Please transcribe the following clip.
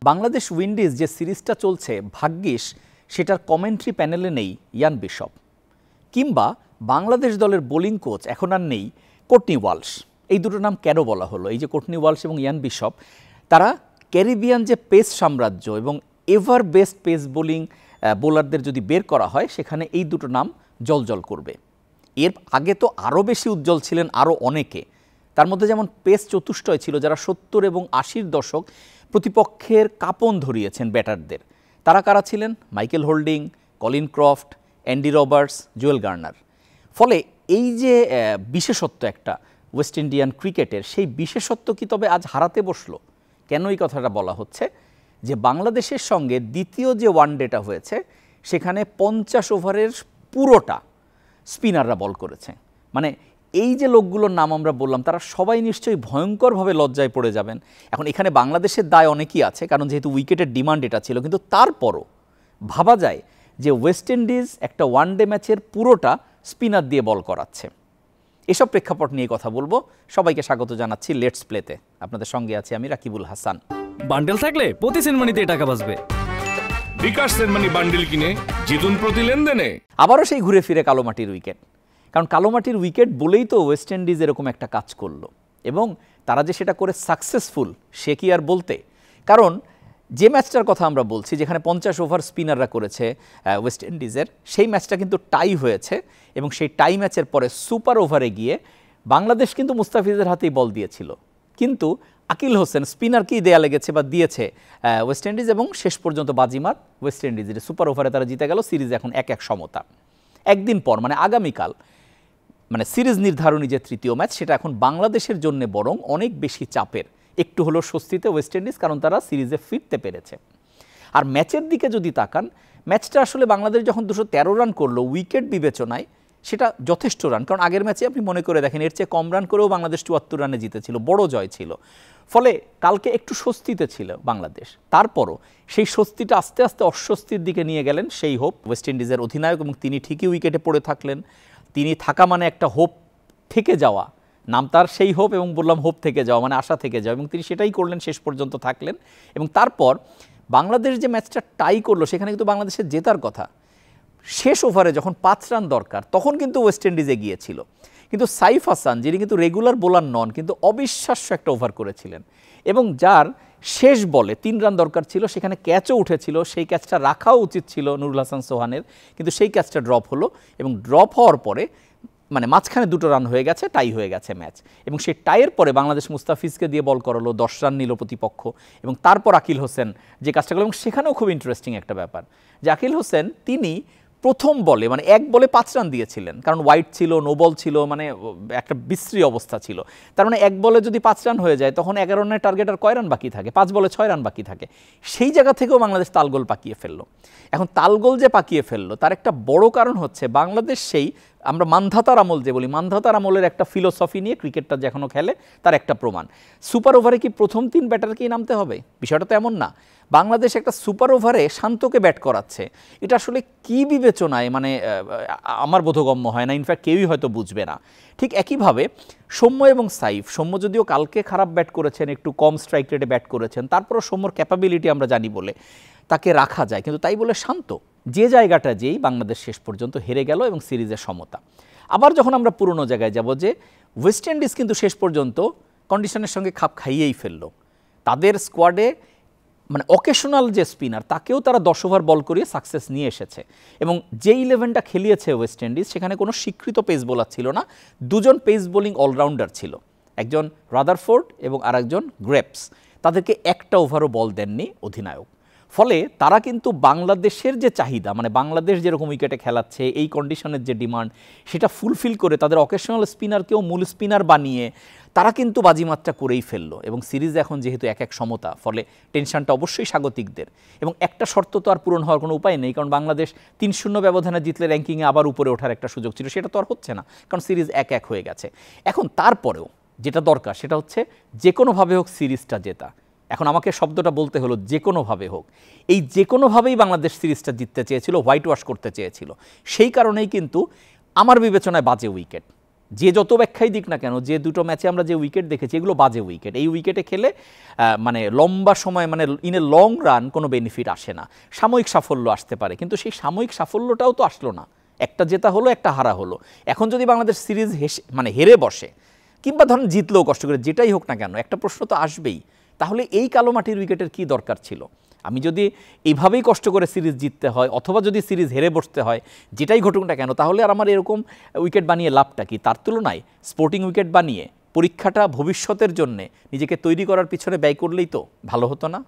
Bangladesh Windies যে সিরিজটা চলছে ভাগ্যিস সেটার কমেন্ট্রি প্যানেলে নেই ইয়ান বিশপ, কিংবা বাংলাদেশ দলের বোলিং কোচ এখন আর নেই কোর্টনি ওয়ালশ। এই দুটো নাম কেন বলা হলো? এই যে কোর্টনি ওয়ালশ এবং ইয়ান বিশপ, তারা ক্যারিবিয়ান যে পেস সাম্রাজ্য এবং এভার বেস্ট পেস বোলারদের যদি বের করা হয় সেখানে এই দুটো নাম জলজল করবে। এর আগে তো আরও বেশি উজ্জ্বল ছিলেন আরও অনেকে, তার মধ্যে যেমন পেস চতুষ্টয় ছিল যারা 70 এবং 80-র দশক প্রতিপক্ষের কাঁপন ধরিয়েছেন ব্যাটারদের। তারা কারা ছিলেন? Michael holding, Colin Croft, Andy Roberts, Joel Garner. ফলে এই যে বিশেষত্ব একটা ওয়েস্ট ইন্ডিয়ান ক্রিকেটের, সেই বিশেষত্ব কি তবে আজ হারাতে বসলো? কেন এই কথাটা বলা হচ্ছে? যে বাংলাদেশের সঙ্গে দ্বিতীয় যে ওয়ানডেটা হয়েছে সেখানে 50 ওভারের পুরোটা স্পিনাররা বল করেছে। মানে এই যে লোকগুলোর নাম আমরা বললাম তারা সবাই নিশ্চয়ই ভয়ঙ্করভাবে লজ্জায় পড়ে যাবেন। এখন এখানে বাংলাদেশের দায় অনেকই আছে, কারণ যেহেতু উইকেটের ডিমান্ড এটা ছিল, কিন্তু তারপরও ভাবা যায় যে ওয়েস্ট ইন্ডিজ একটা ওয়ানডে ম্যাচের পুরোটা স্পিনার দিয়ে বল করাচ্ছে। এসব প্রেক্ষাপট নিয়ে কথা বলবো। সবাইকে স্বাগত জানাচ্ছি লেটস প্লেতে। আপনাদের সঙ্গে আছি আমি রাকিবুল হাসান। বান্ডেল থাকলে প্রতি সেনমানিতে টাকা বাঁচবে। বিকাশ সেনমানি বান্ডেল কিনে জিতুন প্রতি লেনদেনে। আবারও সেই ঘুরে ফিরে কালোমাটির উইকেট, কারণ কালোমাটির উইকেট বলেই তো ওয়েস্ট ইন্ডিজ এরকম একটা কাজ করলো, এবং তারা যে সেটা করে সাকসেসফুল সে কি আর বলতে। কারণ যে ম্যাচটার কথা আমরা বলছি, যেখানে 50 ওভার স্পিনাররা করেছে ওয়েস্ট ইন্ডিজের, সেই ম্যাচটা কিন্তু টাই হয়েছে, এবং সেই টাই ম্যাচের পরে সুপার ওভারে গিয়ে বাংলাদেশ কিন্তু মুস্তাফিজের হাতেই বল দিয়েছিল, কিন্তু আকিল হোসেন স্পিনারকেই দেয়া লেগেছে বা দিয়েছে ওয়েস্ট ইন্ডিজ, এবং শেষ পর্যন্ত বাজিমাত ওয়েস্ট ইন্ডিজের। সুপার ওভারে তারা জিতে গেল, সিরিজ এখন 1-1 সমতা। একদিন পর মানে আগামীকাল মানে সিরিজ নির্ধারণী যে তৃতীয় ম্যাচ, সেটা এখন বাংলাদেশের জন্য বরং অনেক বেশি চাপের। একটু হলো স্বস্তিতে ওয়েস্ট ইন্ডিজ, কারণ তারা সিরিজে ফিরতে পেরেছে। আর ম্যাচের দিকে যদি তাকান, ম্যাচটা আসলে বাংলাদেশ যখন 213 রান করলো উইকেট বিবেচনায়, সেটা যথেষ্ট রান। কারণ আগের ম্যাচে আপনি মনে করে দেখেন এর চেয়ে কম রান করেও বাংলাদেশ 74 রানে জিতেছিল, বড় জয় ছিল। ফলে কালকে একটু স্বস্তিতে ছিল বাংলাদেশ। তারপরও সেই স্বস্তিটা আস্তে আস্তে অস্বস্তির দিকে নিয়ে গেলেন সেই হোপ, ওয়েস্ট ইন্ডিজের অধিনায়ক, এবং তিনি ঠিকই উইকেটে পড়ে থাকলেন। তিনি থাকা মানে একটা হোপ থেকে যাওয়া, নাম তার সেই হোপ, এবং বললাম হোপ থেকে যাওয়া মানে আশা থেকে যাওয়া, এবং তিনি সেটাই করলেন, শেষ পর্যন্ত থাকলেন। এবং তারপর বাংলাদেশ যে ম্যাচটা টাই করলো সেখানে কিন্তু বাংলাদেশের জেতার কথা। শেষ ওভারে যখন 5 রান দরকার তখন কিন্তু ওয়েস্ট ইন্ডিজে গিয়েছিল, কিন্তু সাইফ হাসান, যিনি কিন্তু রেগুলার বোলার নন, কিন্তু অবিশ্বাস্য একটা ওভার করেছিলেন, এবং যার শেষ বলে 3 রান দরকার ছিল, সেখানে ক্যাচও উঠেছিল, সেই ক্যাচটা রাখাও উচিত ছিল নুরুল হাসান সোহানের, কিন্তু সেই ক্যাচটা ড্রপ হলো, এবং ড্রপ হওয়ার পরে মানে মাঝখানে 2টো রান হয়ে গেছে, টাই হয়ে গেছে ম্যাচ। এবং সেই টাইয়ের পরে বাংলাদেশ মুস্তাফিজকে দিয়ে বল করালো, 10 রান নিল প্রতিপক্ষ, এবং তারপর আকিল হোসেন যে কাজটা করলো। এবং সেখানেও খুব ইন্টারেস্টিং একটা ব্যাপার যে আকিল হোসেন তিনি প্রথম বলে মানে 1 বলে 5 রান দিয়েছিলেন, কারণ হোয়াইট ছিল, নো বল ছিল, মানে একটা বিশ্রী অবস্থা ছিল। তার মানে 1 বলে যদি 5 রান হয়ে যায় তখন 11 রানের টার্গেট আর কয় রান বাকি থাকে? 5 বলে 6 রান বাকি থাকে। সেই জায়গা থেকেও বাংলাদেশ তালগোল পাকিয়ে ফেললো। এখন তালগোল যে পাকিয়ে ফেললো তার একটা বড় কারণ হচ্ছে বাংলাদেশ সেই আমরা মান্ধাতার আমল যে বলি, মান্ধাতার আমলের একটা ফিলোসফি নিয়ে ক্রিকেটটা যে এখনও খেলে তার একটা প্রমাণ। সুপার ওভারে কি প্রথম 3 ব্যাটারকেই নামতে হবে? বিষয়টা তো এমন না। বাংলাদেশ একটা সুপার ওভারে শান্তকে ব্যাট করাচ্ছে, এটা আসলে কি বিবেচনায় মানে আমার বোধগম্য হয় না, ইনফ্যাক্ট কেউই হয়তো বুঝবে না। ঠিক একইভাবে সৌম্য এবং সাইফ, সৌম্য যদিও কালকে খারাপ ব্যাট করেছেন, একটু কম স্ট্রাইক রেটে ব্যাট করেছেন, তারপরও সৌম্যর ক্যাপাবিলিটি আমরা জানি বলে তাকে রাখা যায়, কিন্তু তাই বলে শান্ত যে জায়গাটা যেই বাংলাদেশ শেষ পর্যন্ত হেরে গেল এবং সিরিজের সমতা। আবার যখন আমরা পুরনো জায়গায় যাব, যে ওয়েস্ট ইন্ডিজ কিন্তু শেষ পর্যন্ত কন্ডিশনের সঙ্গে খাপ খাইয়েই ফেললো। তাদের স্কোয়াডে মানে অকেশনাল যে স্পিনার তাকেও তারা 10 ওভার বল করিয়ে সাকসেস নিয়ে এসেছে, এবং যে 11টা খেলিয়েছে ওয়েস্ট ইন্ডিজ সেখানে কোনো স্বীকৃত পেস বোলার ছিল না, 2জন পেস বোলিং অলরাউন্ডার ছিল, একজন রাদারফোর্ড এবং আরেকজন গ্রেপস। তাদেরকে একটা ওভারও বল দেননি অধিনায়ক। ফলে তারা কিন্তু বাংলাদেশের যে চাহিদা, মানে বাংলাদেশ যেরকম উইকেটে খেলাচ্ছে, এই কন্ডিশনের যে ডিমান্ড, সেটা ফুলফিল করে তাদের অকেশনাল স্পিনারকেও মূল স্পিনার বানিয়ে তারা কিন্তু বাজিমাত্রা করেই ফেললো। এবং সিরিজ এখন যেহেতু 1-1 সমতা, ফলে টেনশনটা অবশ্যই স্বাগতিকদের। এবং একটা শর্ত তো আর পূরণ হওয়ার কোনো উপায় নেই, কারণ বাংলাদেশ 3-0 ব্যবধানে জিতলে র্যাঙ্কিংয়ে আবার উপরে ওঠার একটা সুযোগ ছিল, সেটা তো আর হচ্ছে না, কারণ সিরিজ 1-1 হয়ে গেছে। এখন তারপরেও যেটা দরকার সেটা হচ্ছে যে কোনোভাবে হোক সিরিজটা জেতা। এখন আমাকে শব্দটা বলতে হলো যে কোনোভাবে হোক। এই যে কোনোভাবেই বাংলাদেশ সিরিজটা জিততে চেয়েছিল, হোয়াইট ওয়াশ করতে চেয়েছিল। সেই কারণেই কিন্তু আমার বিবেচনায় বাজে উইকেট, যে যত ব্যাখ্যাই দিক না কেন, যে দুটো ম্যাচে আমরা যে উইকেট দেখেছি এগুলো বাজে উইকেট। এই উইকেটে খেলে মানে লম্বা সময় মানে ইন এ লং রান কোনো বেনিফিট আসে না। সাময়িক সাফল্য আসতে পারে, কিন্তু সেই সাময়িক সাফল্যটাও তো আসলো না। একটা জেতা হলো, একটা হারা হলো। এখন যদি বাংলাদেশ সিরিজ মানে হেরে বসে, কিংবা ধরেন জিতলেও কষ্ট করে, যেটাই হোক না কেন, একটা প্রশ্ন তো আসবেই, তাহলে এই কালো মাটির উইকেটের কি দরকার ছিল? আমি যদি এইভাবেই কষ্ট করে সিরিজ জিততে হয়, অথবা যদি সিরিজ হেরে বসতে হয়, যেটাই ঘটুক না কেন, তাহলে আর আমার এরকম উইকেট বানিয়ে লাভটা কি? তার তুলনায় স্পোর্টিং উইকেট বানিয়ে পরীক্ষাটা ভবিষ্যতের জন্যে নিজেকে তৈরি করার পিছনে ব্যয় করলেই তো ভালো হতো না?